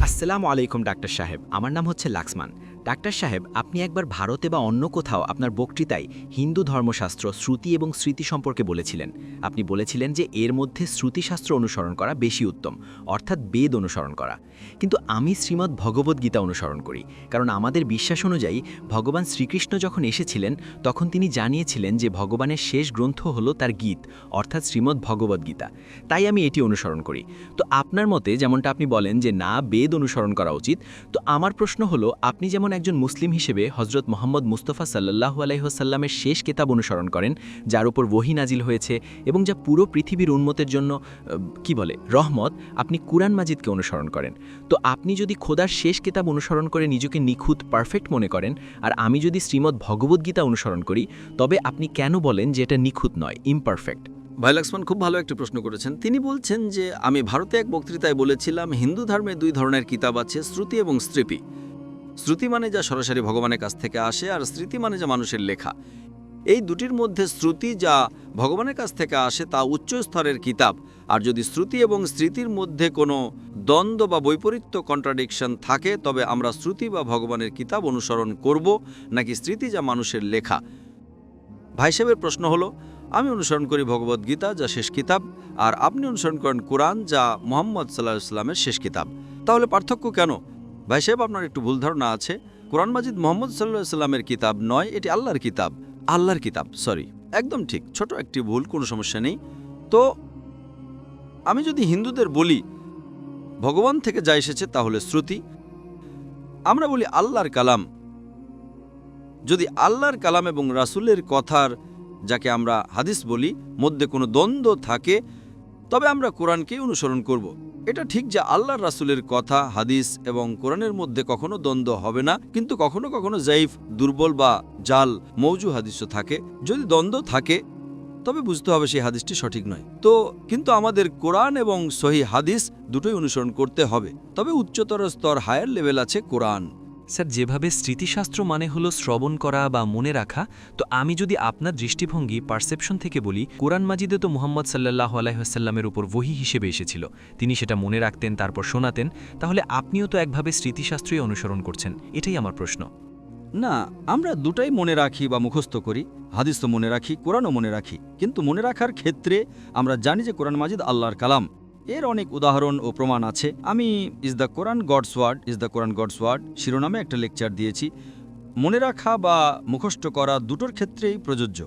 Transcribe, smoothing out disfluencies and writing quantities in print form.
আসসালামু আলাইকুম ডাক্তার সাহেব, আমার নাম হচ্ছে লাক্সমান। ডাক্তার সাহেব, আপনি একবার ভারতে বা অন্য কোথাও আপনার বক্তৃতায় হিন্দু ধর্মশাস্ত্র, শ্রুতি এবং স্মৃতি সম্পর্কে বলেছিলেন। আপনি বলেছিলেন যে এর মধ্যে শ্রুতিশাস্ত্র অনুসরণ করা বেশি উত্তম, অর্থাৎ বেদ অনুসরণ করা। কিন্তু আমি শ্রীমদ্ ভগবদ্গীতা অনুসরণ করি, কারণ আমাদের বিশ্বাস অনুযায়ী ভগবান শ্রীকৃষ্ণ যখন এসেছিলেন তখন তিনি জানিয়েছিলেন যে ভগবানের শেষ গ্রন্থ হলো তার গীত, অর্থাৎ শ্রীমদ্ ভগবদ্গীতা। তাই আমি এটি অনুসরণ করি। তো আপনার মতে যেমনটা আপনি বলেন যে না, বেদ অনুসরণ করা উচিত, তো আমার প্রশ্ন হলো, আপনি যেমন একজন মুসলিম হিসেবে হজরত মোহাম্মদ মুস্তফা সাল্লাল্লাহু আলাইহি ওয়াসাল্লামের শেষ কিতাব অনুসরণ করেন, যার উপর ওহী নাজিল হয়েছে এবং যা পুরো পৃথিবীর উন্মতের জন্য রহমত, আপনি কুরআন মাজিদকে অনুসরণ করেন। তো আপনি যদি খোদার শেষ কিতাব অনুসরণ করে নিজেকে নিখুঁত পারফেক্ট মনে করেন, আর আমি যদি শ্রীমদ্ ভগবদ্গীতা অনুসরণ করি, তবে আপনি কেন বলেন যে এটা নিখুঁত নয়, ইমপারফেক্ট? ভাই লাক্সমান খুব ভালো একটা প্রশ্ন করেছেন। তিনি বলছেন যে আমি ভারতে এক বক্তৃতায় বলেছিলাম হিন্দু ধর্মে দুই ধরনের কিতাব আছে, শ্রুতি এবং স্মৃতি। শ্রুতি মানে যা সরাসরি ভগবানের কাছ থেকে আসে, আর স্মৃতি মানে যা মানুষের লেখা। এই দুটির মধ্যে শ্রুতি যা ভগবানের কাছ থেকে আসে তা উচ্চ স্তরের কিতাব, আর যদি শ্রুতি এবং স্মৃতির মধ্যে কোনো দ্বন্দ্ব বা বৈপরীত্য কন্ট্রাডিকশন থাকে, তবে আমরা শ্রুতি বা ভগবানের কিতাব অনুসরণ করব নাকি স্মৃতি যা মানুষের লেখা। ভাই সাহেবের প্রশ্ন হলো, আমি অনুসরণ করি ভগবদ্গীতা যা শেষ কিতাব, আর আপনি অনুসরণ করেন কোরআন যা মুহাম্মদ সাল্লাল্লাহু আলাইহি ওয়াসাল্লামের শেষ কিতাব। তাহলে পার্থক্য কেন? ভাই সাহেব, আপনার একটু ভুল ধারণা আছে। কোরআন মাজিদ মুহাম্মদ সাল্লাল্লাহু আলাইহি ওয়াসাল্লামের কিতাব নয়, এটি আল্লাহর কিতাব। আল্লাহর কিতাব, সরি, একদম ঠিক, ছোট একটি ভুল, কোনো সমস্যা নেই। তো আমি যদি হিন্দুদের বলি ভগবান থেকে যা এসেছে তাহলে শ্রুতি, আমরা বলি আল্লাহর কালাম। যদি আল্লাহর কালাম এবং রাসূলের কথার, যাকে আমরা হাদিস বলি, মধ্যে কোনো দ্বন্দ্ব থাকে, তবে আমরা কোরআনকেই অনুসরণ করব। এটা ঠিক যে আল্লাহর রাসূলের কথা, হাদিস এবং কোরআনের মধ্যে কখনো দ্বন্দ্ব হবে না, কিন্তু কখনো কখনো জাইফ, দুর্বল বা জাল মৌজু হাদিসও থাকে। যদি দ্বন্দ্ব থাকে তবে বুঝতে হবে সেই হাদিসটি সঠিক নয়। কিন্তু আমাদের কোরআন এবং সহিহ হাদিস দুটোই অনুসরণ করতে হবে, তবে উচ্চতর স্তর, হায়ার লেভেল আছে কোরআন। স্যার, যেভাবে স্মৃতিশাস্ত্র মানে হলো শ্রবণ করা বা মনে রাখা, তো আমি যদি আপনার দৃষ্টিভঙ্গি, পারসেপশন থেকে বলি, কোরআন মাজিদে তো মুহাম্মদ সাল্লাল্লাহু আলাইহি ওয়াসাল্লামের উপর ওহী হিসেবে এসেছিল, তিনি সেটা মনে রাখতেন, তারপর শোনাতেন, তাহলে আপনিও তো একভাবে স্মৃতিশাস্ত্রই অনুসরণ করছেন। এটাই আমার প্রশ্ন। না, আমরা দুটাই মনে রাখি বা মুখস্থ করি। হাদিস তো মনে রাখি, কোরআনও মনে রাখি, কিন্তু মনে রাখার ক্ষেত্রে আমরা জানি যে কোরআন মাজিদ আল্লাহর কালাম। এর অনেক উদাহরণ ও প্রমাণ আছে। আমি is the Quran God's word শিরোনামে একটা লেকচার দিয়েছি। মনে রাখা বা মুখস্থ করা দুটোর ক্ষেত্রেই প্রযোজ্য।